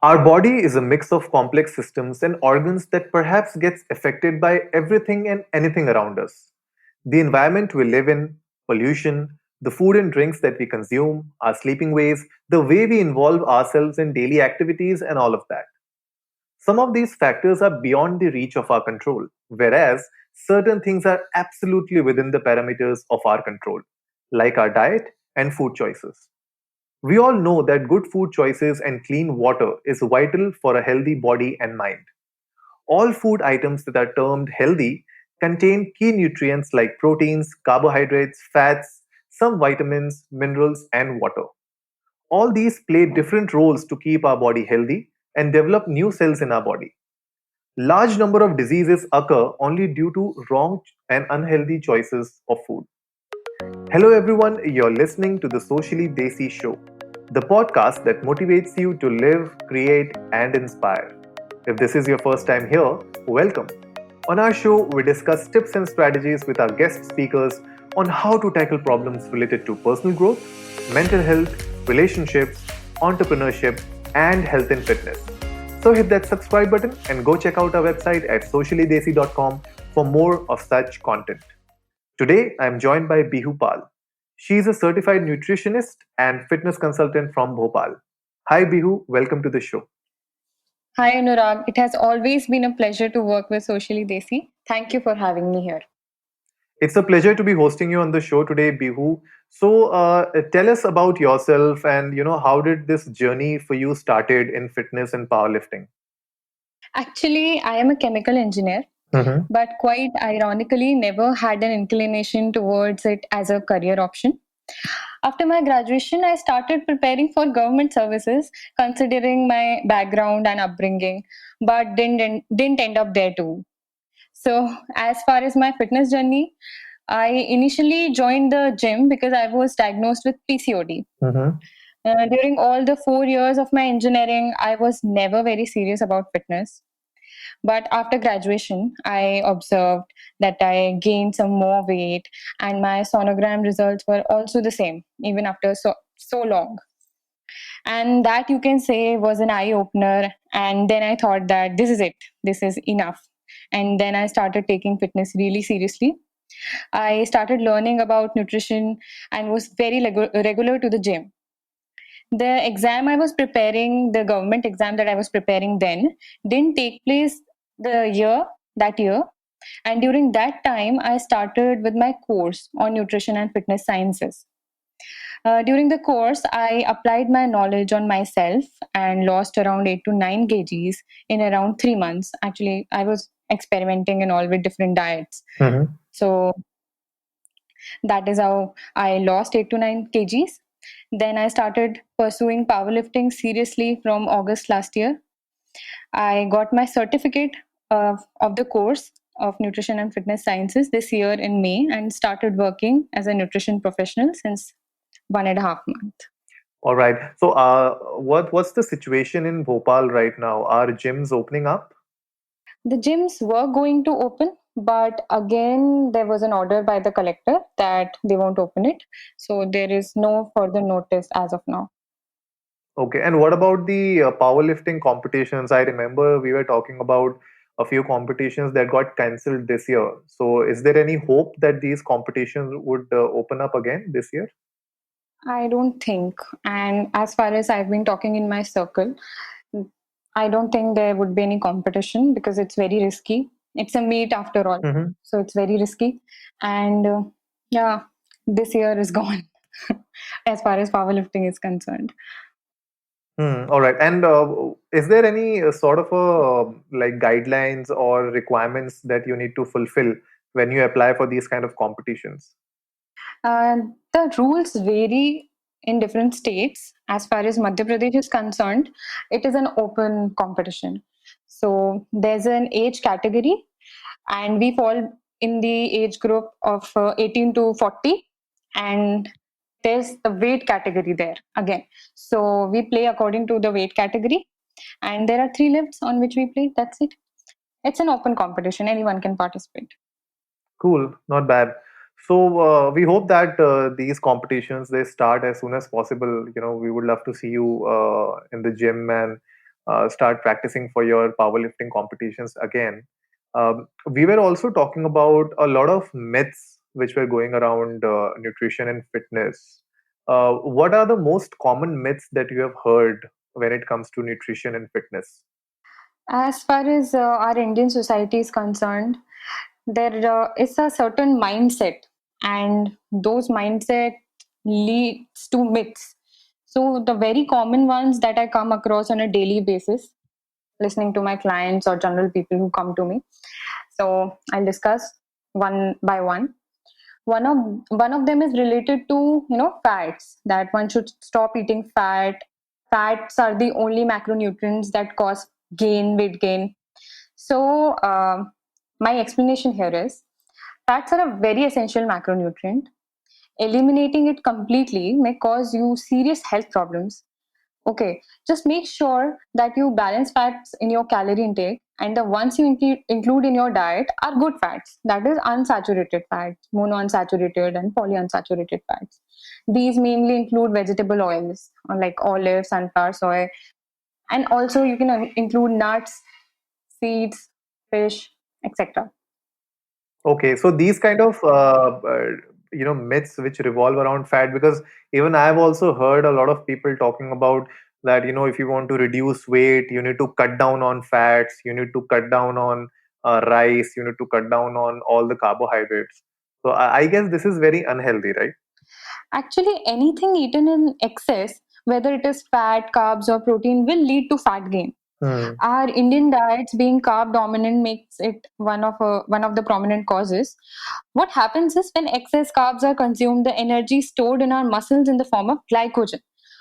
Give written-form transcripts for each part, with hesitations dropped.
Our body is a mix of complex systems and organs that perhaps gets affected by everything and anything around us. The environment we live in, pollution, the food and drinks that we consume, our sleeping ways, the way we involve ourselves in daily activities, and all of that. Some of these factors are beyond the reach of our control, whereas certain things are absolutely within the parameters of our control, like our diet and food choices. We all know that good food choices and clean water is vital for a healthy body and mind. All food items that are termed healthy contain key nutrients like proteins, carbohydrates, fats, some vitamins, minerals, and water. All these play different roles to keep our body healthy and develop new cells in our body. Large number of diseases occur only due to wrong and unhealthy choices of food. Hello everyone, you're listening to the Socially Desi Show, the podcast that motivates you to live, create, and inspire. If this is your first time here, welcome. On our show, we discuss tips and strategies with our guest speakers on how to tackle problems related to personal growth, mental health, relationships, entrepreneurship, and health and fitness. So hit that subscribe button and go check out our website at sociallydesi.com for more of such content. Today, I am joined by Bihu Pal. She is a certified nutritionist and fitness consultant from Bhopal. Hi Bihu, welcome to the show. Hi Anurag, it has always been a pleasure to work with Socially Desi. Thank you for having me here. It's a pleasure to be hosting you on the show today, Bihu. So, tell us about yourself and how did this journey for you started in fitness and powerlifting? Actually, I am a chemical engineer, Mm-hmm. but quite ironically, never had an inclination towards it as a career option. After my graduation, I started preparing for government services, considering my background and upbringing, but didn't end up there too. So, as far as my fitness journey, I initially joined the gym because I was diagnosed with PCOD. Mm-hmm. During all the 4 years of my engineering, I was never very serious about fitness. But after graduation, I observed that I gained some more weight, and my sonogram results were also the same, even after so long. And that you can say was an eye opener. And then I thought that this is it, this is enough. And then I started taking fitness really seriously. I started learning about nutrition and was very regular to the gym. The exam I was preparing, the government exam that I was preparing then, didn't take place that year. And during that time, I started with my course on nutrition and fitness sciences. During the course, I applied my knowledge on myself and lost around 8 to 9 kgs in around 3 months. Actually, I was experimenting and all with different diets. Mm-hmm. So that is how I lost 8 to 9 kgs. Then I started pursuing powerlifting seriously from August last year. I got my certificate of the course of nutrition and fitness sciences this year in May and started working as a nutrition professional since 1.5 months. All right. So, what's the situation in Bhopal right now? Are gyms opening up? The gyms were going to open, but again, there was an order by the collector that they won't open it. So there is no further notice as of now. Okay. And what about the powerlifting competitions? I remember we were talking about a few competitions that got cancelled this year. So, is there any hope that these competitions would open up again this year? I don't think. And as far as I've been talking in my circle, I don't think there would be any competition because it's very risky. It's a meet after all. Mm-hmm. So it's very risky. And yeah, this year is gone as far as powerlifting is concerned. Hmm. All right. And is there any sort of like guidelines or requirements that you need to fulfill when you apply for these kind of competitions? The rules vary in different states. As far as Madhya Pradesh is concerned, it is an open competition. So there's an age category, and we fall in the age group of 18 to 40, and there's the weight category there again. So we play according to the weight category, and there are three lifts on which we play. That's it. It's an open competition, anyone can participate. Cool, not bad. So we hope that these competitions they start as soon as possible. We would love to see you in the gym and start practicing for your powerlifting competitions again. We were also talking about a lot of myths which were going around nutrition and fitness. What are the most common myths that you have heard when it comes to nutrition and fitness? As far as our Indian society is concerned, there is a certain mindset, and those mindset leads to myths. So the very common ones that I come across on a daily basis, listening to my clients or general people who come to me. So I'll discuss one by one. One of them is related to fats, that one should stop eating fat. Fats are the only macronutrients that cause weight gain. So my explanation here is fats are a very essential macronutrient. Eliminating it completely may cause you serious health problems. Okay, just make sure that you balance fats in your calorie intake, and the ones you include in your diet are good fats. That is unsaturated fats, monounsaturated and polyunsaturated fats. These mainly include vegetable oils, like olive, sunflower, soy, and also you can include nuts, seeds, fish, etc. Okay, so these kind of myths which revolve around fat, because even I've also heard a lot of people talking about that, if you want to reduce weight, you need to cut down on fats, you need to cut down on rice, you need to cut down on all the carbohydrates. So I guess this is very unhealthy, right? Actually, anything eaten in excess, whether it is fat, carbs, or protein, will lead to fat gain. Hmm. Our Indian diets being carb dominant makes it one of the prominent causes. What happens is when excess carbs are consumed, the energy stored in our muscles in the form of glycogen.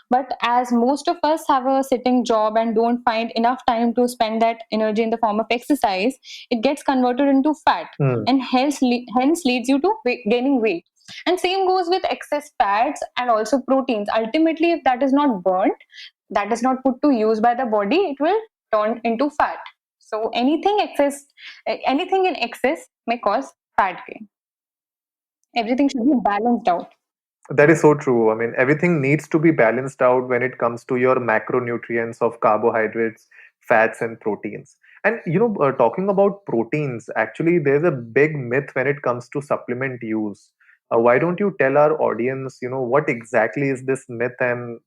But as most of us have a sitting job and don't find enough time to spend that energy in the form of exercise, it gets converted into fat, Hmm. and hence leads you to gaining weight. And same goes with excess fats and also proteins. Ultimately, if that is not burnt, that is not put to use by the body, it will turn into fat. So anything in excess may cause fat gain. Everything should be balanced out. That is so true. I mean, everything needs to be balanced out when it comes to your macronutrients of carbohydrates, fats, and proteins. And, talking about proteins, actually, there's a big myth when it comes to supplement use. Why don't you tell our audience, what exactly is this myth, and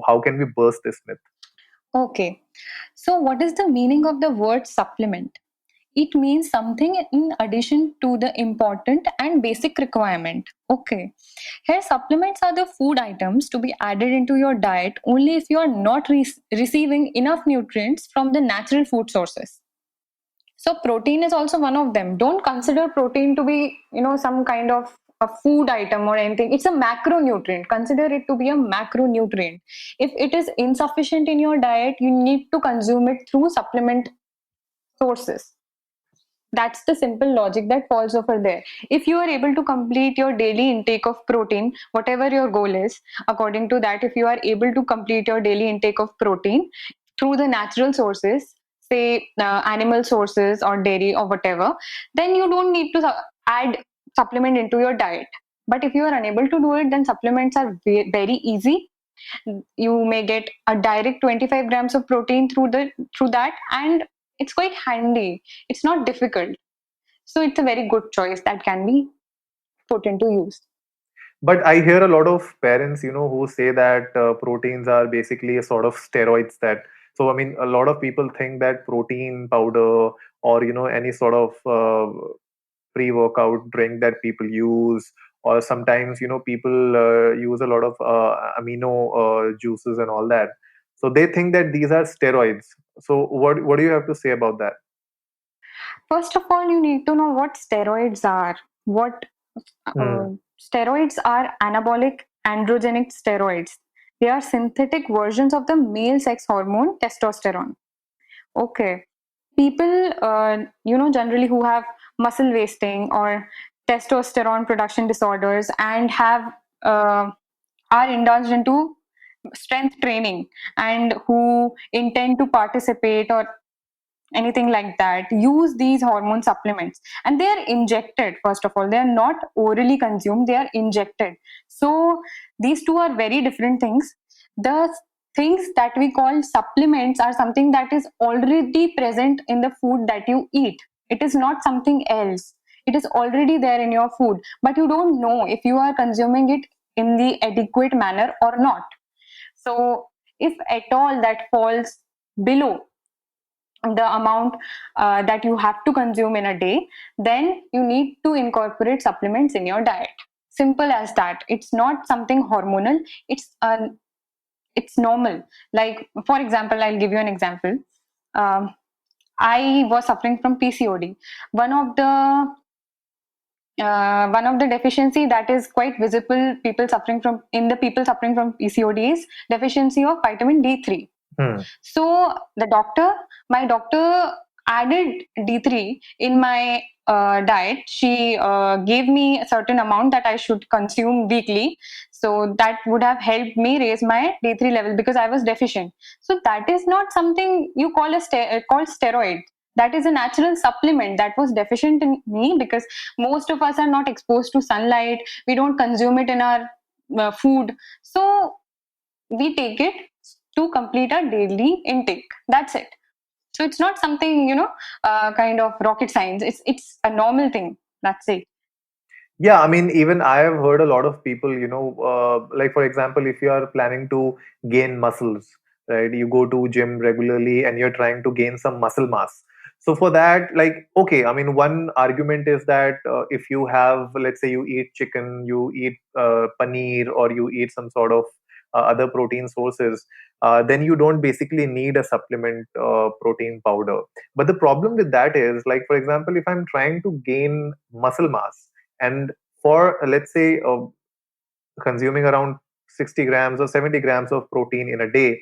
how can we burst this myth? Okay. So what is the meaning of the word supplement? It means something in addition to the important and basic requirement. Okay. Here, supplements are the food items to be added into your diet only if you are not receiving enough nutrients from the natural food sources. So protein is also one of them. Don't consider protein to be, some kind of a food item or anything. It's a macronutrient. Consider it to be a macronutrient. If it is insufficient in your diet, you need to consume it through supplement sources. That's the simple logic that falls over there. If you are able to complete your daily intake of protein, whatever your goal is, according to that, if you are able to complete your daily intake of protein through the natural sources, say animal sources or dairy or whatever, then you don't need to add supplement into your diet. But if you are unable to do it, then supplements are very easy. You may get a direct 25 grams of protein through that, and it's quite handy. It's not difficult, so it's a very good choice that can be put into use. But I hear a lot of parents, who say that proteins are basically a sort of steroids. That so I mean, a lot of people think that protein powder or any sort of pre-workout drink that people use, or sometimes people use a lot of amino juices and all that. So they think that these are steroids. So what do you have to say about that? First of all, you need to know what steroids are. What Hmm. steroids are anabolic androgenic steroids. They are synthetic versions of the male sex hormone testosterone. Okay. People, generally who have muscle wasting or testosterone production disorders and have are indulged into strength training and who intend to participate or anything like that, use these hormone supplements, and they are injected. First of all, they are not orally consumed, they are injected. So these two are very different things. The things that we call supplements are something that is already present in the food that you eat. It is not something else. It is already there in your food, but you don't know if you are consuming it in the adequate manner or not. So, if at all that falls below the amount that you have to consume in a day, then you need to incorporate supplements in your diet. Simple as that. It's not something hormonal. It's normal. Like, for example, I'll give you an example. Um, I was suffering from PCOD. One of the one of the deficiency that is quite visible people suffering from PCOD is deficiency of vitamin D3. Hmm. So my doctor added D3 in my diet. She gave me a certain amount that I should consume weekly. So that would have helped me raise my D3 level because I was deficient. So that is not something you call called steroid. That is a natural supplement that was deficient in me because most of us are not exposed to sunlight. We don't consume it in our food. So we take it to complete our daily intake. That's it. So it's not something, kind of rocket science. It's a normal thing. That's it. Yeah, I mean, even I have heard a lot of people, like for example, if you are planning to gain muscles, right? You go to gym regularly and you're trying to gain some muscle mass. So for that, like, okay, I mean, one argument is that if you have, let's say, you eat chicken, you eat paneer, or you eat some sort of other protein sources, then you don't basically need a supplement protein powder. But the problem with that is, like, for example, if I'm trying to gain muscle mass, and for let's say consuming around 60 grams or 70 grams of protein in a day,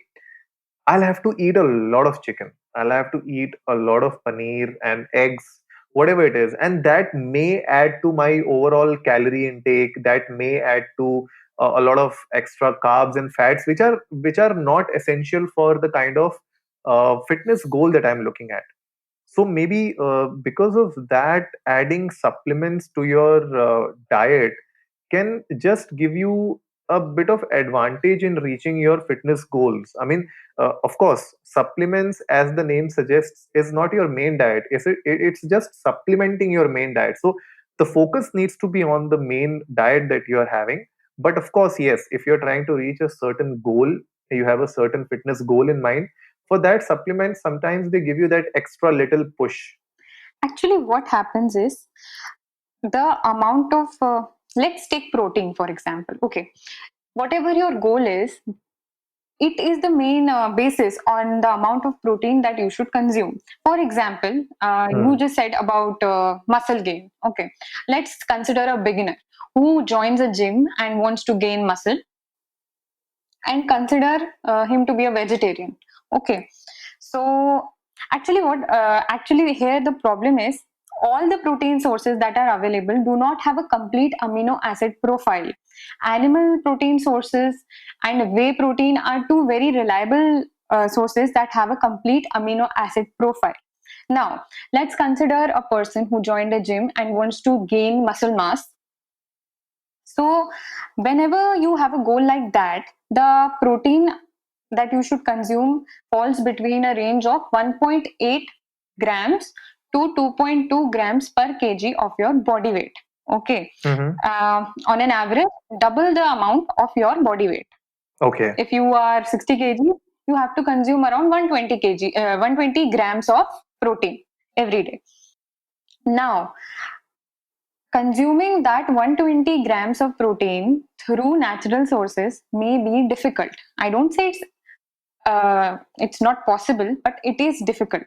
I'll have to eat a lot of chicken. I'll have to eat a lot of paneer and eggs, whatever it is. And that may add to my overall calorie intake. That may add to a lot of extra carbs and fats, which are not essential for the kind of fitness goal that I'm looking at. So maybe because of that, adding supplements to your diet can just give you a bit of advantage in reaching your fitness goals. I mean, of course, supplements, as the name suggests, is not your main diet. It's just supplementing your main diet. So the focus needs to be on the main diet that you are having. But of course, yes, if you're trying to reach a certain goal, you have a certain fitness goal in mind, for that supplements sometimes they give you that extra little push. Actually, what happens is the amount of, let's take protein for example. Okay, whatever your goal is, it is the main basis on the amount of protein that you should consume. For example, you Hmm. just said about muscle gain. Okay, let's consider a beginner who joins a gym and wants to gain muscle, and consider him to be a vegetarian. Okay, so actually here the problem is all the protein sources that are available do not have a complete amino acid profile. Animal protein sources and whey protein are two very reliable sources that have a complete amino acid profile. Now, let's consider a person who joined a gym and wants to gain muscle mass. So, whenever you have a goal like that, the protein that you should consume falls between a range of 1.8 grams to 2.2 grams per kg of your body weight. Okay. Hmm. On an average, double the amount of your body weight. Okay. If you are 60 kg, you have to consume around 120 grams of protein every day. Now, consuming that 120 grams of protein through natural sources may be difficult. I don't say it's not possible, but it is difficult.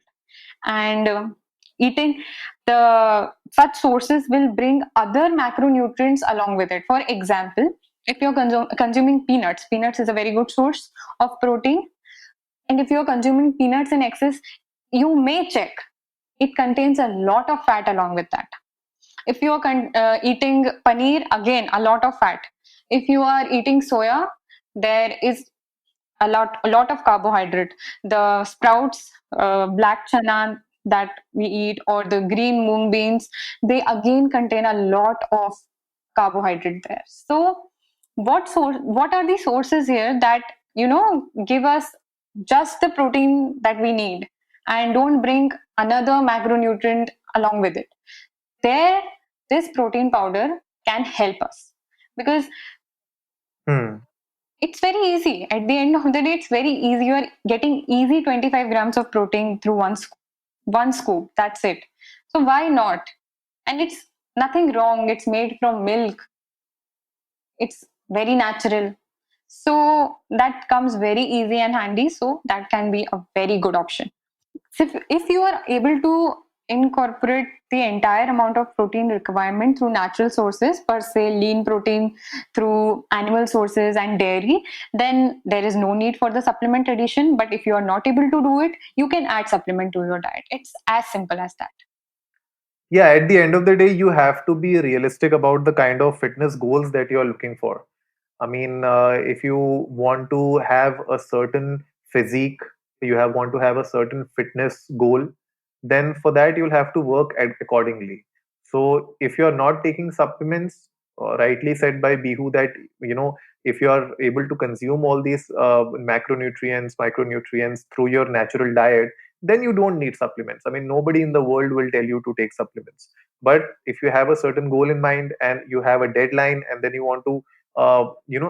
And eating the such sources will bring other macronutrients along with it. For example, if you're consuming peanuts, peanuts is a very good source of protein. And if you're consuming peanuts in excess, you may check it contains a lot of fat along with that. If you are eating paneer, again a lot of fat. If you are eating soya, there is a lot of carbohydrate. The sprouts, black chana that we eat, or the green mung beans, they again contain a lot of carbohydrate there. So what are the sources here that give us just the protein that we need and don't bring another macronutrient along with it. There, this protein powder can help us because Hmm. it's very easy. At the end of the day, it's very easy. You are getting easy 25 grams of protein through one scoop. That's it. So why not? And it's nothing wrong. It's made from milk. It's very natural. So that comes very easy and handy. So that can be a very good option. So if you are able to incorporate the entire amount of protein requirement through natural sources, per se lean protein through animal sources and dairy, then there is no need for the supplement addition. But if you are not able to do it, you can add supplement to your diet. It's as simple as that. Yeah, at the end of the day, you have to be realistic about the kind of fitness goals that you're looking for. I mean, if you want to have a certain physique, want to have a certain fitness goal, then for that you'll have to work accordingly. So if you're not taking supplements, rightly said by Bihu that if you are able to consume all these macronutrients, micronutrients through your natural diet, then you don't need supplements. I mean, nobody in the world will tell you to take supplements. But if you have a certain goal in mind and you have a deadline, and then you want to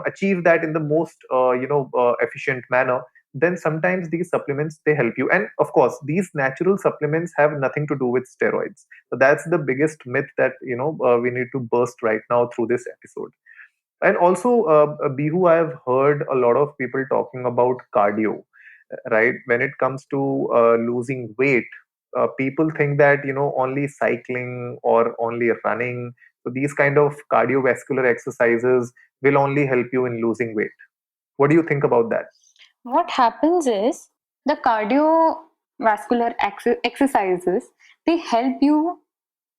achieve that in the most efficient manner, then sometimes these supplements they help you. And of course, these natural supplements have nothing to do with steroids. So that's the biggest myth that we need to burst right now through this episode. And also, Bihu, I have heard a lot of people talking about cardio, right? When it comes to losing weight, people think that only cycling or only running, so these kind of cardiovascular exercises will only help you in losing weight. What do you think about that? What happens is the cardiovascular exercises, they help you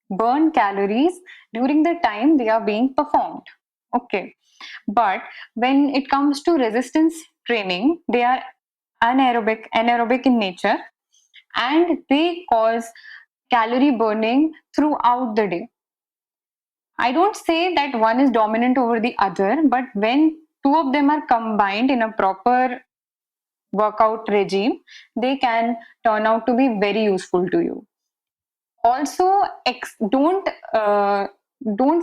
burn calories during the time they are being performed. Okay. But when it comes to resistance training, they are anaerobic in nature, and they cause calorie burning throughout the day. I don't say that one is dominant over the other, but when two of them are combined in a proper workout regime, they can turn out to be very useful to you. Also, don't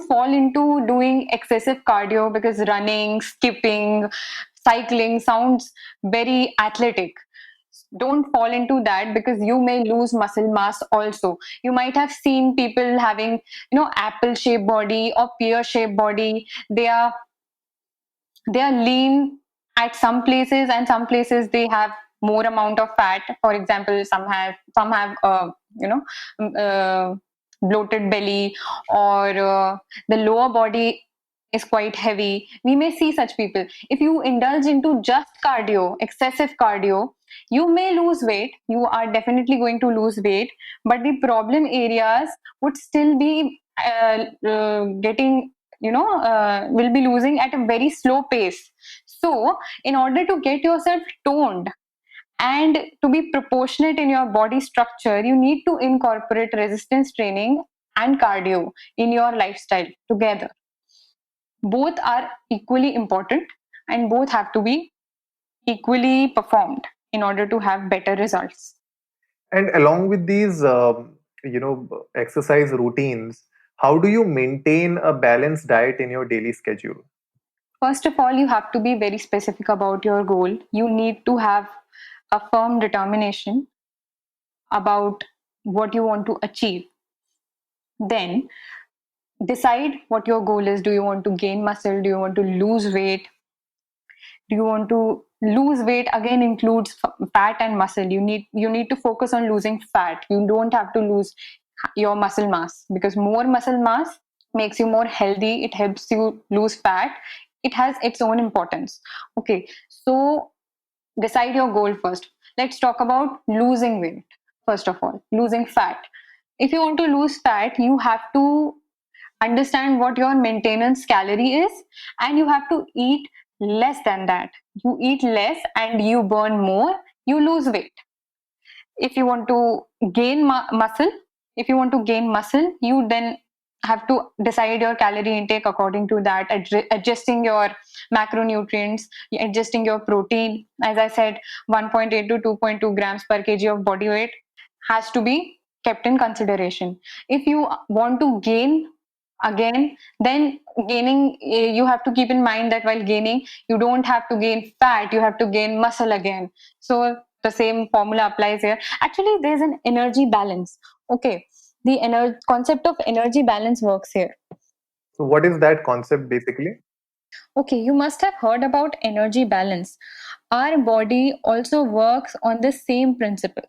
fall into doing excessive cardio, because running, skipping, cycling sounds very athletic. Don't fall into that, because you may lose muscle mass also. You might have seen people having apple shaped body or pear shaped body. They are lean at some places, and some places they have more amount of fat. For example, some have you know bloated belly, or the lower body is quite heavy. We may see such people. If you indulge into just cardio, excessive cardio, you may lose weight. You are definitely going to lose weight, but the problem areas would still be getting will be losing at a very slow pace. So in order to get yourself toned and to be proportionate in your body structure, you need to incorporate resistance training and cardio in your lifestyle together. Both are equally important, and both have to be equally performed in order to have better results. And along with these, exercise routines, how do you maintain a balanced diet in your daily schedule? First of all, you have to be very specific about your goal. You need to have a firm determination about what you want to achieve. Then decide what your goal is. Do you want to gain muscle? Do you want to lose weight? Do you want to lose weight? Again, includes fat and muscle. You need to focus on losing fat. You don't have to lose your muscle mass, because more muscle mass makes you more healthy. It helps you lose fat. It has its own importance. Okay, so decide your goal first. Let's talk about losing weight. First of all, losing fat. If you want to lose fat, you have to understand what your maintenance calorie is, and you have to eat less than that. You eat less and you burn more, you lose weight. If you want to gain muscle, you then have to decide your calorie intake according to that, adjusting your macronutrients, adjusting your protein. As I said, 1.8 to 2.2 grams per kg of body weight has to be kept in consideration. If you want to gain again, then gaining, you have to keep in mind that while gaining, you don't have to gain fat, you have to gain muscle again. So the same formula applies here. Actually, there's an energy balance. Okay, the concept of energy balance works here. So, what is that concept basically? Okay, you must have heard about energy balance. Our body also works on the same principle.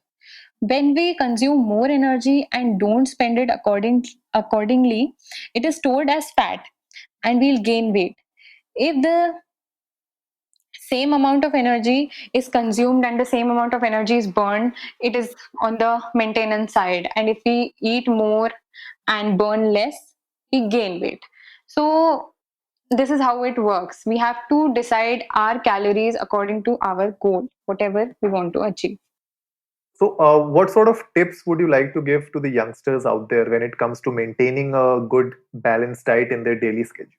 When we consume more energy and don't spend it accordingly, it is stored as fat and we'll gain weight. If the same amount of energy is consumed and the same amount of energy is burned, it is on the maintenance side. And if we eat more and burn less, we gain weight. So this is how it works. We have to decide our calories according to our goal, whatever we want to achieve. So, what sort of tips would you like to give to the youngsters out there when it comes to maintaining a good balanced diet in their daily schedule?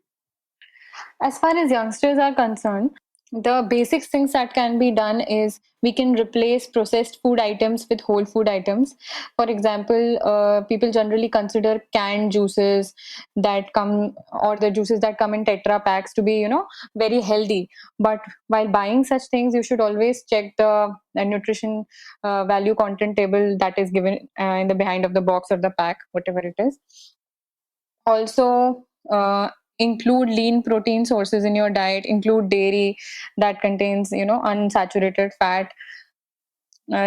As far as youngsters are concerned, the basic things that can be done is we can replace processed food items with whole food items. For example, people generally consider canned juices that come, or the juices that come in tetra packs, to be, very healthy. But while buying such things, you should always check the nutrition value content table that is given in the behind of the box or the pack, whatever it is. Also, include lean protein sources in your diet, include dairy that contains, unsaturated fat.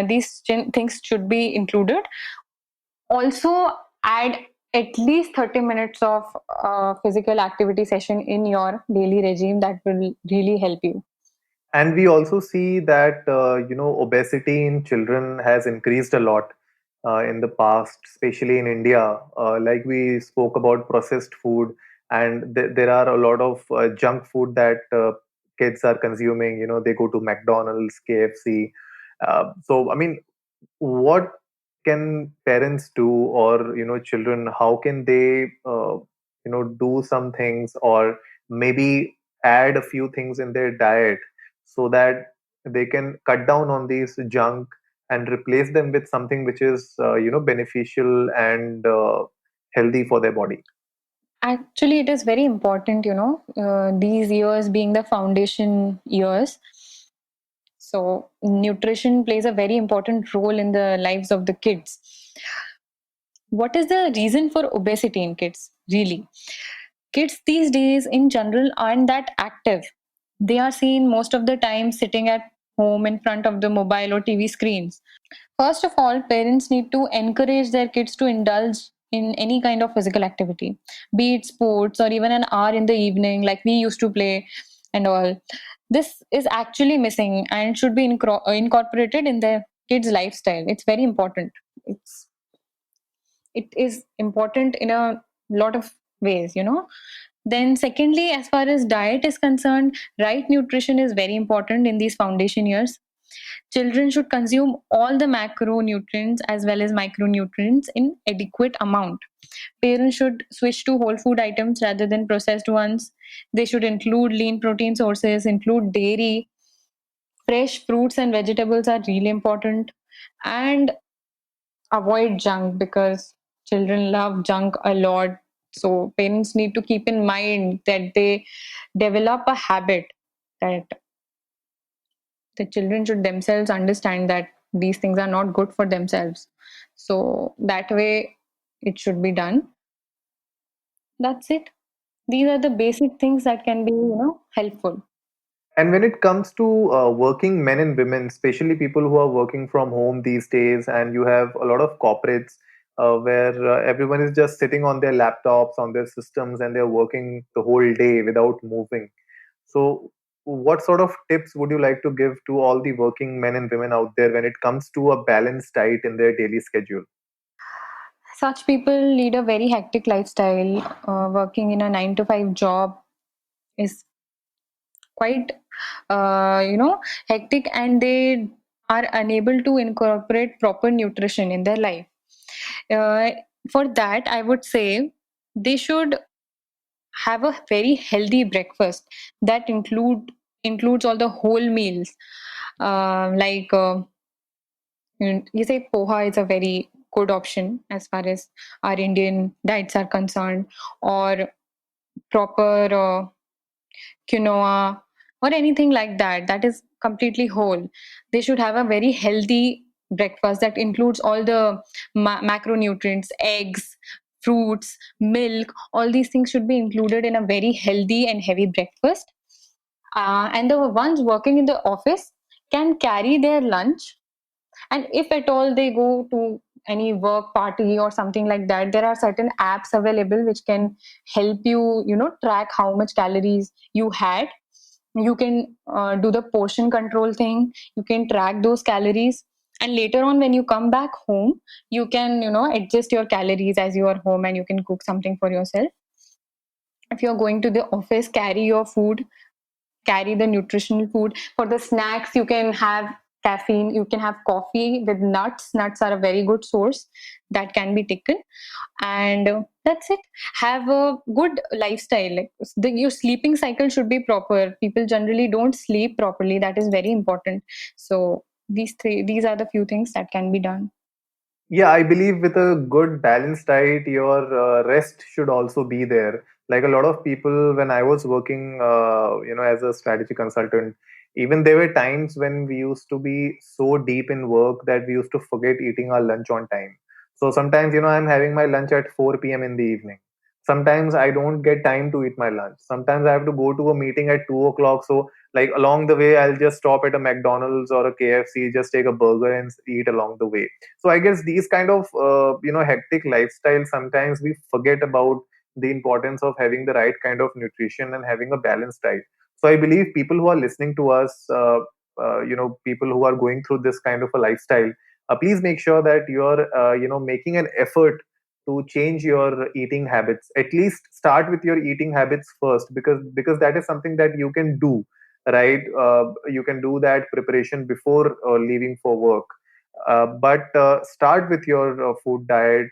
These things should be included. Also, add at least 30 minutes of physical activity session in your daily regime. That will really help you. And we also see that obesity in children has increased a lot in the past, especially in India. Like we spoke about processed food, and there are a lot of junk food that kids are consuming. They go to McDonald's, KFC. So I mean, what can parents do, or children, how can they do some things, or maybe add a few things in their diet so that they can cut down on these junk and replace them with something which is beneficial and healthy for their body? Actually, it is very important, these years being the foundation years. So, nutrition plays a very important role in the lives of the kids. What is the reason for obesity in kids, really? Kids these days, in general, aren't that active. They are seen most of the time sitting at home in front of the mobile or TV screens. First of all, parents need to encourage their kids to indulge in any kind of physical activity, be it sports or even an hour in the evening, like we used to play and all. This is actually missing and should be incorporated in the kids' lifestyle. It's very important. It is important in a lot of ways. Then secondly, as far as diet is concerned, right nutrition is very important in these foundation years. Children should consume all the macronutrients as well as micronutrients in adequate amount. Parents should switch to whole food items rather than processed ones. They should include lean protein sources, include dairy. Fresh fruits and vegetables are really important. And avoid junk, because children love junk a lot. So parents need to keep in mind that they develop a habit, that the children should themselves understand that these things are not good for themselves. So that way it should be done. That's it. These are the basic things that can be, helpful. And when it comes to working men and women, especially people who are working from home these days, and you have a lot of corporates where everyone is just sitting on their laptops, on their systems, and they're working the whole day without moving. So, what sort of tips would you like to give to all the working men and women out there when it comes to a balanced diet in their daily schedule? Such people lead a very hectic lifestyle. Working in a 9 to 5 job is quite hectic, and they are unable to incorporate proper nutrition in their life. uh, for that, I would say they should have a very healthy breakfast that includes all the whole meals. Like you say poha is a very good option as far as our Indian diets are concerned, or proper quinoa or anything like that, that is completely whole. They should have a very healthy breakfast that includes all the macronutrients, eggs, fruits, milk. All these things should be included in a very healthy and heavy breakfast. And the ones working in the office can carry their lunch, and if at all they go to any work party or something like that, there are certain apps available which can help you, track how much calories you had. You can do the portion control thing. You can track those calories, and later on when you come back home, you can, adjust your calories as you are home, and you can cook something for yourself. If you're going to the office, carry your food, carry the nutritional food. For the snacks, you can have caffeine, you can have coffee with nuts. Nuts are a very good source that can be taken. And that's it. Have a good lifestyle. Like your sleeping cycle should be proper. People generally don't sleep properly. That is very important. So these are the few things that can be done. Yeah, I believe with a good balanced diet, your rest should also be there. Like a lot of people, when I was working, as a strategy consultant, even there were times when we used to be so deep in work that we used to forget eating our lunch on time. So sometimes, I'm having my lunch at 4 p.m. in the evening. Sometimes I don't get time to eat my lunch. Sometimes I have to go to a meeting at 2 o'clock. So like along the way, I'll just stop at a McDonald's or a KFC, just take a burger and eat along the way. So I guess these kind of hectic lifestyle, sometimes we forget about the importance of having the right kind of nutrition and having a balanced diet. So I believe people who are listening to us, people who are going through this kind of a lifestyle, please make sure that you're making an effort to change your eating habits. At least start with your eating habits first, because that is something that you can do, right? You can do that preparation before leaving for work. But start with your food diet.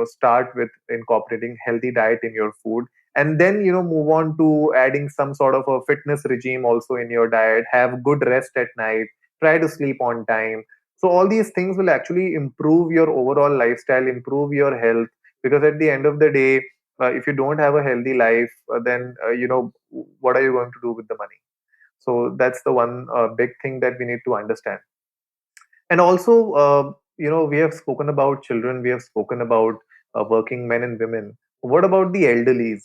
Start with incorporating healthy diet in your food, and then move on to adding some sort of a fitness regime also in your diet. Have good rest at night. Try to sleep on time. So all these things will actually improve your overall lifestyle, improve your health. Because at the end of the day, if you don't have a healthy life, then what are you going to do with the money? So that's the one big thing that we need to understand. And also, we have spoken about children, we have spoken about working men and women. What about the elderlies?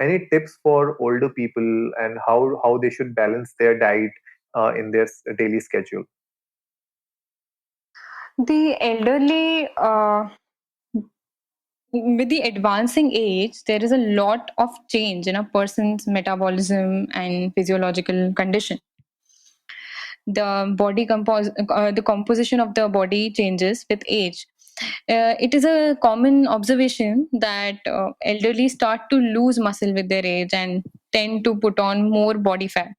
Any tips for older people and how they should balance their diet in their daily schedule? The elderly, with the advancing age, there is a lot of change in a person's metabolism and physiological condition. The composition of the body changes with age. It is a common observation that elderly start to lose muscle with their age and tend to put on more body fat.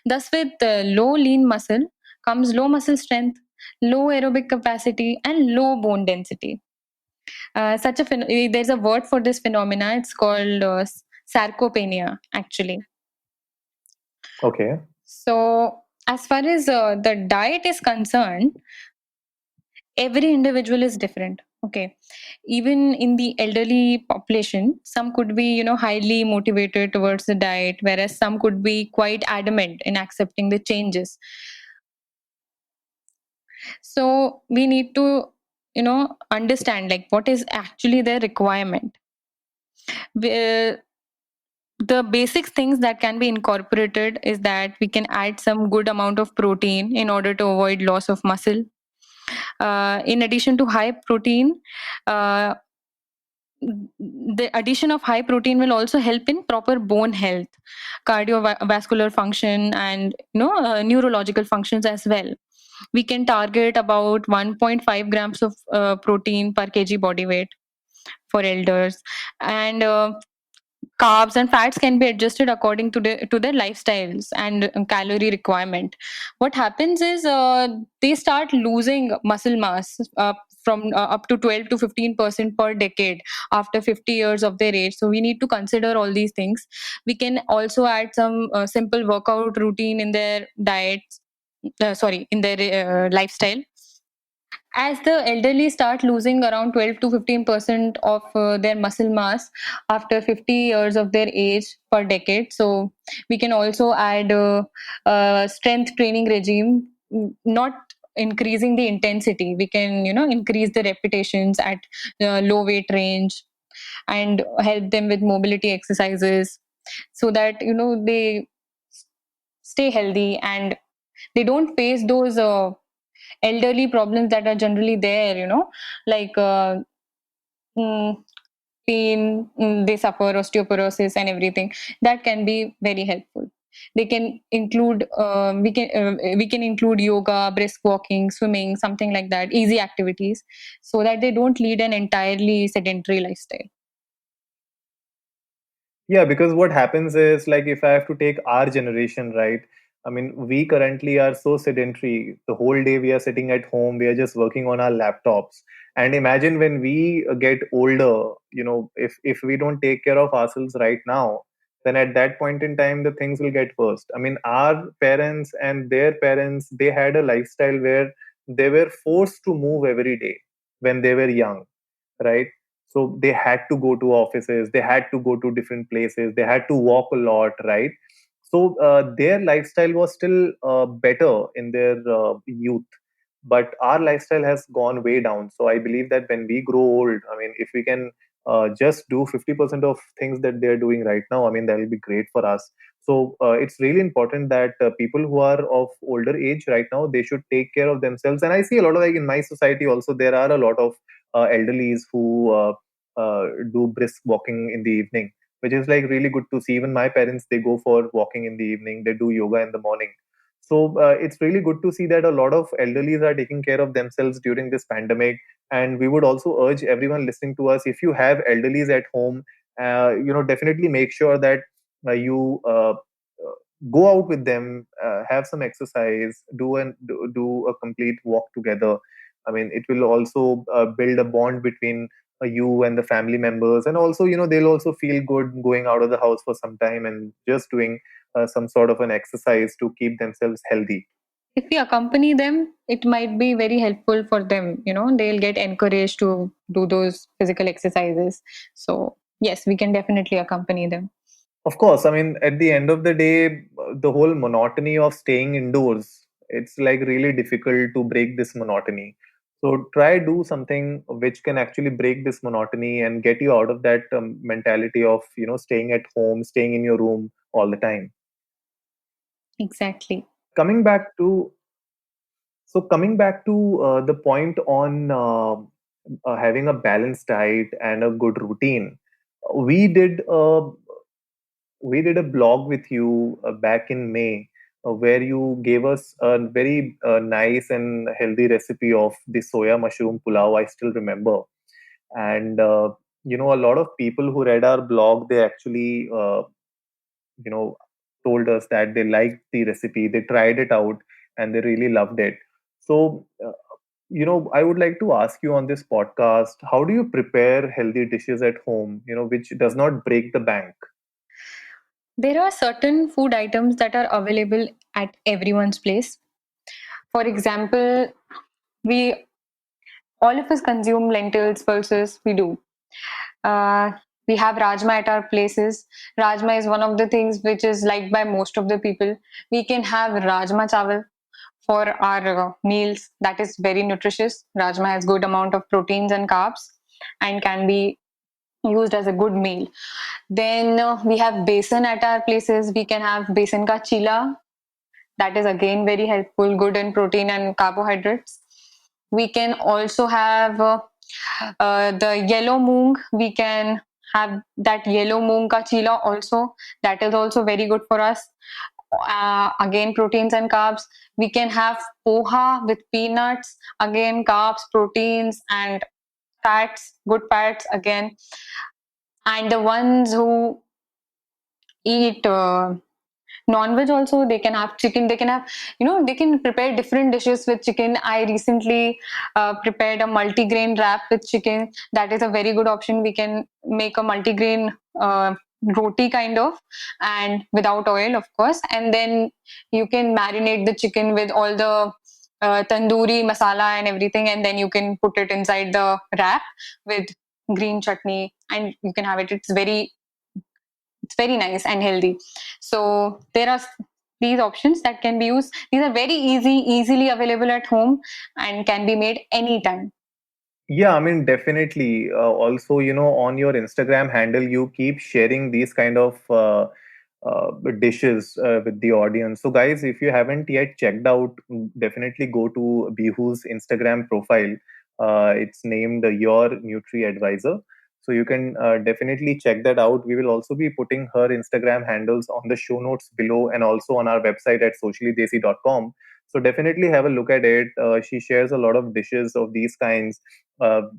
Thus, with low lean muscle comes low muscle strength, low aerobic capacity, and low bone density. There's a word for this phenomena. It's called sarcopenia, actually. Okay. So, as far as the diet is concerned, every individual is different. Okay, even in the elderly population, some could be, highly motivated towards the diet, whereas some could be quite adamant in accepting the changes. So we need to, understand like what is actually their requirement. We- the basic things that can be incorporated is that we can add some good amount of protein in order to avoid loss of muscle. In addition to high protein, uh, the addition of high protein will also help in proper bone health, cardiovascular function, and neurological functions as well. We can target about 1.5 grams of protein per kg body weight for elders, and carbs and fats can be adjusted according to their lifestyles and calorie requirement. What happens is they start losing muscle mass. from up to 12 to 15% per decade after 50 years of their age. So we need to consider all these things. We can also add some simple workout routine in their diets, sorry, in their lifestyle. As the elderly start losing around 12 to 15% of their muscle mass after 50 years of their age per decade, so we can also add strength training regime, not increasing the intensity. We can, increase the repetitions at low weight range and help them with mobility exercises, so that they stay healthy and they don't face those elderly problems that are generally there, like mm, pain. They suffer osteoporosis and everything. That can be very helpful. They can include we can include yoga, brisk walking, swimming, something like that, easy activities, so that they don't lead an entirely sedentary lifestyle. Yeah, because what happens is, like, if I have to take our generation, right? I mean, we currently are so sedentary. The whole day we are sitting at home, we are just working on our laptops. And imagine when we get older, if we don't take care of ourselves right now, then at that point in time, the things will get worse. I mean, our parents and their parents, they had a lifestyle where they were forced to move every day when they were young, right? So they had to go to offices, they had to go to different places, they had to walk a lot, right? So their lifestyle was still better in their youth, but our lifestyle has gone way down. So I believe that when we grow old, I mean, if we can just do 50% of things that they're doing right now, I mean, that will be great for us. So it's really important that people who are of older age right now, they should take care of themselves. And I see a lot of, like, in my society also, there are a lot of elderlies who do brisk walking in the evening, which is like really good to see. Even my parents, they go for walking in the evening, they do yoga in the morning. So it's really good to see that a lot of elderlies are taking care of themselves during this pandemic. And we would also urge everyone listening to us, if you have elderlies at home, definitely make sure that you go out with them, have some exercise, do a complete walk together. I mean, it will also build a bond between you and the family members, and also, they'll also feel good going out of the house for some time and just doing some sort of an exercise to keep themselves healthy. If we accompany them, it might be very helpful for them. They'll get encouraged to do those physical exercises. So yes, we can definitely accompany them. Of course, I mean, at the end of the day, the whole monotony of staying indoors, it's like really difficult to break this monotony. So try do something which can actually break this monotony and get you out of that mentality of, staying at home, staying in your room all the time. Exactly. Coming back to coming back to the point on having a balanced diet and a good routine, we did a we did a blog with you back in May, where you gave us a very nice and healthy recipe of the soya mushroom pulao. I still remember. And a lot of people who read our blog, they actually you know told us that they liked the recipe, they tried it out, and they really loved it. So I would like to ask you on this podcast, how do you prepare healthy dishes at home, which does not break the bank? There are certain food items that are available at everyone's place. For example, we all of us consume lentils, pulses. We do. Uh, we have rajma at our places. Rajma is one of the things which is liked by most of the people. We can have rajma chawal for our meals. That is very nutritious. Rajma has good amount of proteins and carbs and can be used as a good meal. Then we have besan at our places. We can have besan ka chila. That is again very helpful, good in protein and carbohydrates. We can also have the yellow moong. We can have that yellow moong ka chila also. That is also very good for us. Again, proteins and carbs. We can have poha with peanuts. Again, carbs, proteins, and fats, good fats again. And the ones who eat Non-veg also, they can have chicken, they can have, they can prepare different dishes with chicken. I recently prepared a multi-grain wrap with chicken. That is a very good option. We can make a multi-grain roti kind of, and without oil, of course, and then you can marinate the chicken with all the tandoori masala and everything, and then you can put it inside the wrap with green chutney, and you can have it. It's very nice and healthy. So there are these options that can be used. These are very easily available at home, and can be made anytime. Yeah, I mean, definitely. Also, on your Instagram handle, you keep sharing these kind of dishes with the audience. So, guys, if you haven't yet checked out, definitely go to Bihu's Instagram profile. It's named Your Nutri Advisor. So, you can definitely check that out. We will also be putting her Instagram handles on the show notes below and also on our website at sociallydesi.com. So, definitely have a look at it. She shares a lot of dishes of these kinds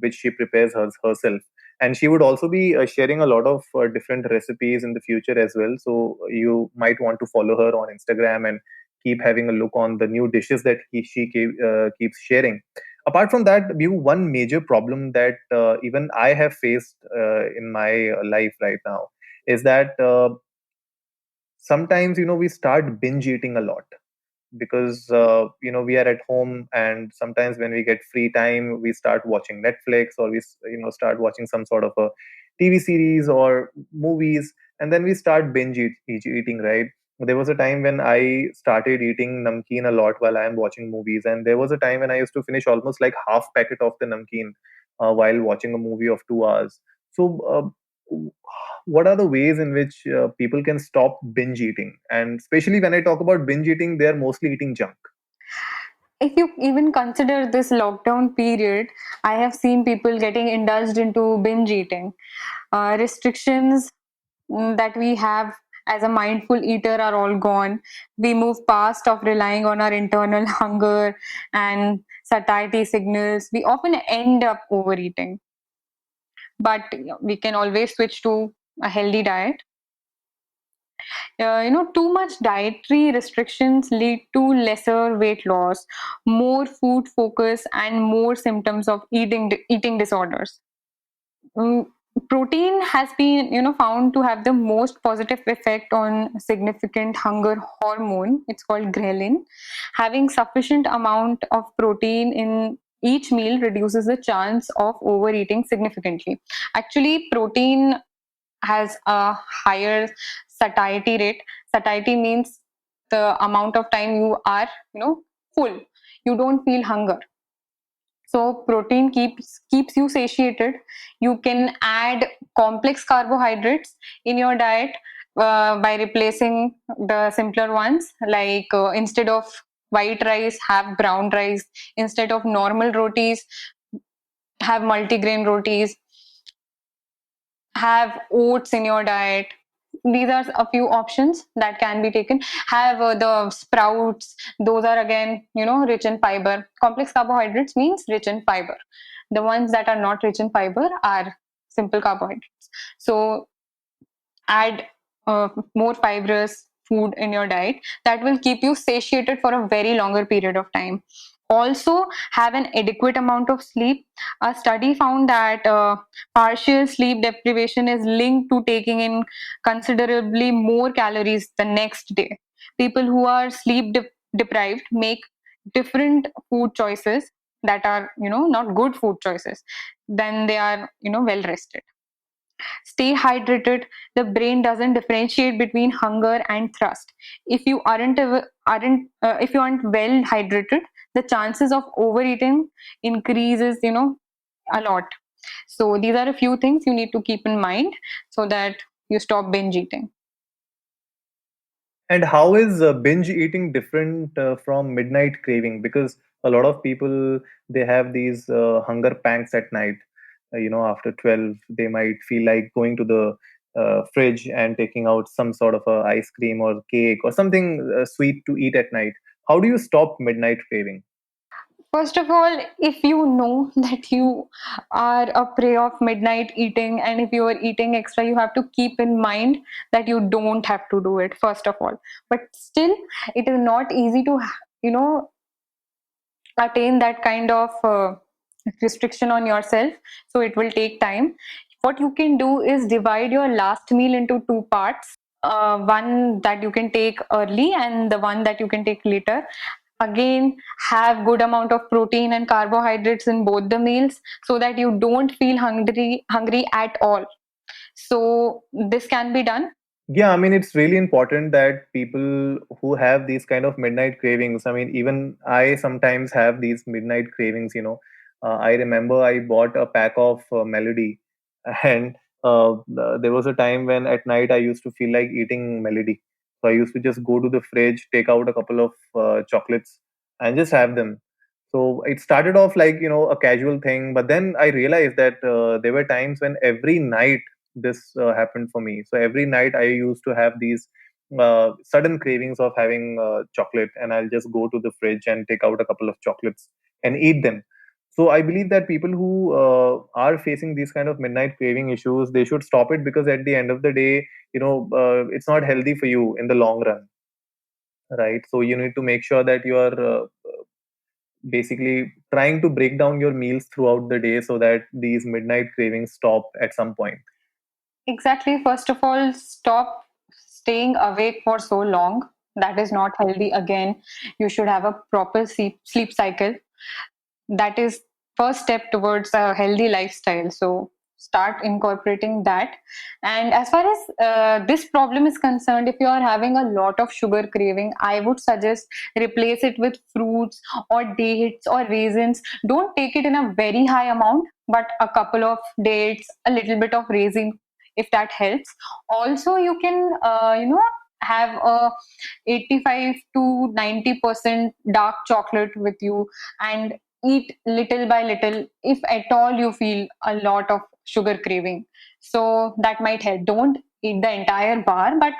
which she prepares herself. And she would also be sharing a lot of different recipes in the future as well. So you might want to follow her on Instagram and keep having a look on the new dishes that she keeps sharing. Apart from that, one major problem that even I have faced in my life right now is that sometimes we start binge eating a lot because we are at home, and sometimes when we get free time we start watching Netflix, or we start watching some sort of a TV series or movies, and then we start eating, right? There was a time when I started eating namkeen a lot while I am watching movies, and there was a time when I used to finish almost like half packet of the namkeen while watching a movie of 2 hours. So what are the ways in which people can stop binge eating? And especially when I talk about binge eating, they are mostly eating junk. If you even consider this lockdown period, I have seen people getting indulged into binge eating. Restrictions that we have as a mindful eater are all gone. We move past of relying on our internal hunger and satiety signals. We often end up overeating, but we can always switch to a healthy diet. Too much dietary restrictions lead to lesser weight loss, more food focus, and more symptoms of eating disorders. Mm, Protein has been, found to have the most positive effect on significant hunger hormone. It's called ghrelin. Having sufficient amount of protein in each meal reduces the chance of overeating significantly. Actually, protein has a higher satiety rate. Satiety means the amount of time you are, full. You don't feel hunger. So protein keeps you satiated. You can add complex carbohydrates in your diet by replacing the simpler ones. Like instead of white rice, have brown rice. Instead of normal rotis, have multigrain rotis. Have oats in your diet. These are a few options that can be taken. Have the sprouts. Those are again, rich in fiber. Complex carbohydrates means rich in fiber. The ones that are not rich in fiber are simple carbohydrates. So add more fibrous food in your diet that will keep you satiated for a very longer period of time. Also, have an adequate amount of sleep. A study found that partial sleep deprivation is linked to taking in considerably more calories the next day. People who are deprived make different food choices that are, not good food choices, then they are, well rested. Stay hydrated. The brain doesn't differentiate between hunger and thirst. If you aren't well hydrated, the chances of overeating increases, a lot. So these are a few things you need to keep in mind so that you stop binge eating. And how is binge eating different from midnight craving? Because a lot of people, they have these hunger pangs at night. After 12, they might feel like going to the fridge and taking out some sort of a ice cream or cake or something sweet to eat at night. How do you stop midnight craving? First of all, if you know that you are a prey of midnight eating and if you are eating extra, you have to keep in mind that you don't have to do it, first of all. But still, it is not easy to, you know, attain that kind of restriction on yourself. So it will take time. What you can do is divide your last meal into two parts. One that you can take early and the one that you can take later. Again, have good amount of protein and carbohydrates in both the meals so that you don't feel hungry at all. So this can be done. Yeah, I mean, it's really important that people who have these kind of midnight cravings, I mean, even I sometimes have these midnight cravings. I remember I bought a pack of Melody, and there was a time when at night I used to feel like eating Melody. So I used to just go to the fridge, take out a couple of chocolates, and just have them. So it started off like, a casual thing, but then I realized that there were times when every night this happened for me. So every night I used to have these sudden cravings of having chocolate, and I'll just go to the fridge and take out a couple of chocolates and eat them. So I believe that people who are facing these kind of midnight craving issues, they should stop it, because at the end of the day, it's not healthy for you in the long run, right? So you need to make sure that you are basically trying to break down your meals throughout the day so that these midnight cravings stop at some point. Exactly. First of all, stop staying awake for so long. That is not healthy. Again, you should have a proper sleep cycle. That is first step towards a healthy lifestyle. So start incorporating that. And as far as this problem is concerned, if you are having a lot of sugar craving, I would suggest replace it with fruits or dates or raisins. Don't take it in a very high amount, but a couple of dates, a little bit of raisin, if that helps. Also, you can have a 85 to 90% dark chocolate with you, and eat little by little if at all you feel a lot of sugar craving. So that might help. Don't eat the entire bar, but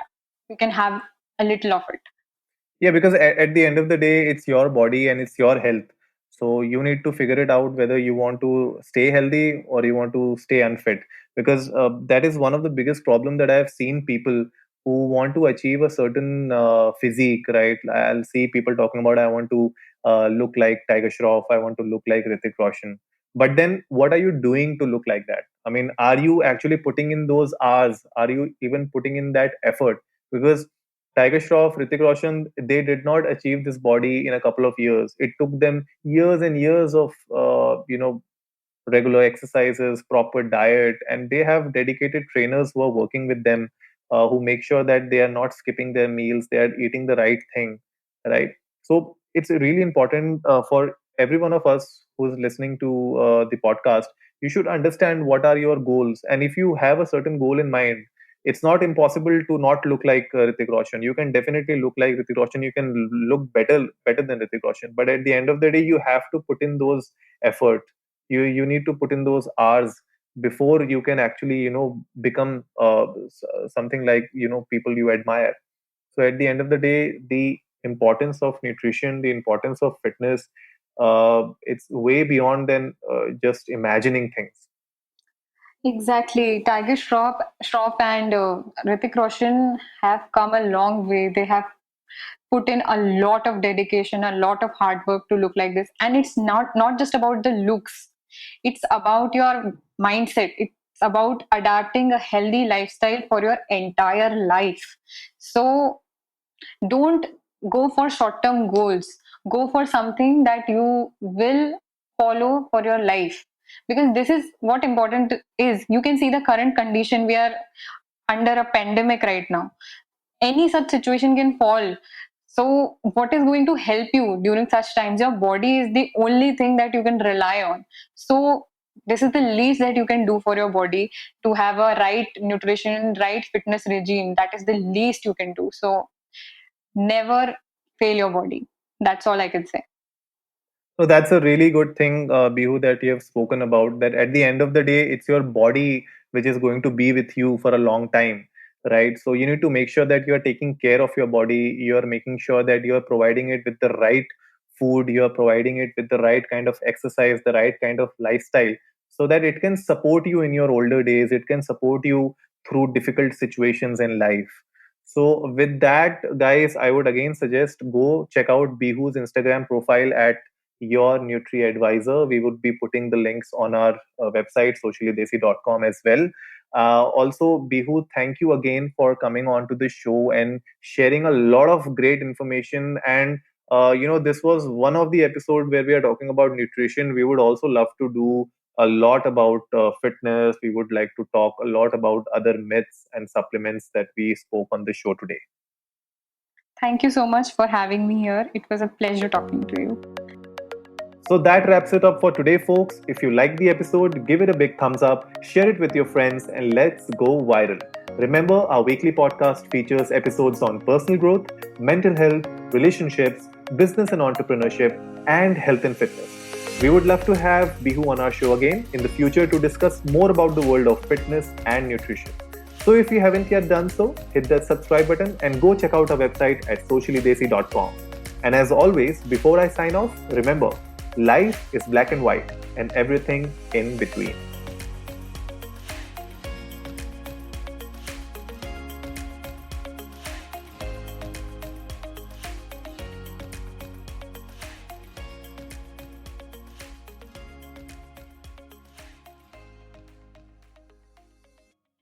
you can have a little of it. Yeah, because at the end of the day, it's your body and it's your health. So you need to figure it out whether you want to stay healthy or you want to stay unfit. Because that is one of the biggest problem that I have seen people who want to achieve a certain physique, right? I'll see people talking about, I want to look like Tiger Shroff, I want to look like Hrithik Roshan. But then what are you doing to look like that? I mean, are you actually putting in those hours? Are you even putting in that effort? Because Tiger Shroff, Hrithik Roshan, they did not achieve this body in a couple of years. It took them years and years of, regular exercises, proper diet, and they have dedicated trainers who are working with them, who make sure that they are not skipping their meals, they are eating the right thing, right? So it's really important for every one of us who's listening to the podcast. You should understand what are your goals, and if you have a certain goal in mind, it's not impossible to not look like Hrithik Roshan. You can definitely look like Hrithik Roshan. You can look better than Hrithik Roshan. But at the end of the day, you have to put in those effort. You need to put in those hours before you can actually become something like people you admire. So at the end of the day, the importance of nutrition, the importance of fitness, it's way beyond than just imagining things. Exactly. Tiger Shroff and Hrithik Roshan have come a long way. They have put in a lot of dedication, a lot of hard work to look like this. And it's not just about the looks. It's about your mindset. It's about adapting a healthy lifestyle for your entire life. So don't go for short term goals. Go for something that you will follow for your life, because this is what important is. You can see the current condition. We are under a pandemic right now. Any such situation can fall. So what is going to help you during such times? Your body is the only thing that you can rely on. So this is the least that you can do for your body, to have a right nutrition, right fitness regime. That is the least you can do. So never fail your body. That's all I can say. So that's a really good thing, Bihu, that you have spoken about. That at the end of the day, it's your body which is going to be with you for a long time, right? So you need to make sure that you are taking care of your body. You are making sure that you are providing it with the right food, you are providing it with the right kind of exercise, the right kind of lifestyle, so that it can support you in your older days, it can support you through difficult situations in life. So with that, guys, I would again suggest go check out Bihu's Instagram profile at your Nutri Advisor. We would be putting the links on our website, sociallydesi.com, as well. Also, Bihu, thank you again for coming on to the show and sharing a lot of great information. And this was one of the episode where we are talking about nutrition. We would also love to do a lot about fitness. We would like to talk a lot about other myths and supplements that we spoke on the show today. Thank you so much for having me here. It was a pleasure talking to you. So that wraps it up for today, folks. If you liked the episode, give it a big thumbs up, share it with your friends, and let's go viral. Remember, our weekly podcast features episodes on personal growth, mental health, relationships, business and entrepreneurship, and health and fitness. We would love to have Bihu on our show again in the future to discuss more about the world of fitness and nutrition. So if you haven't yet done so, hit that subscribe button and go check out our website at sociallydesi.com. And as always, before I sign off, remember, life is black and white and everything in between.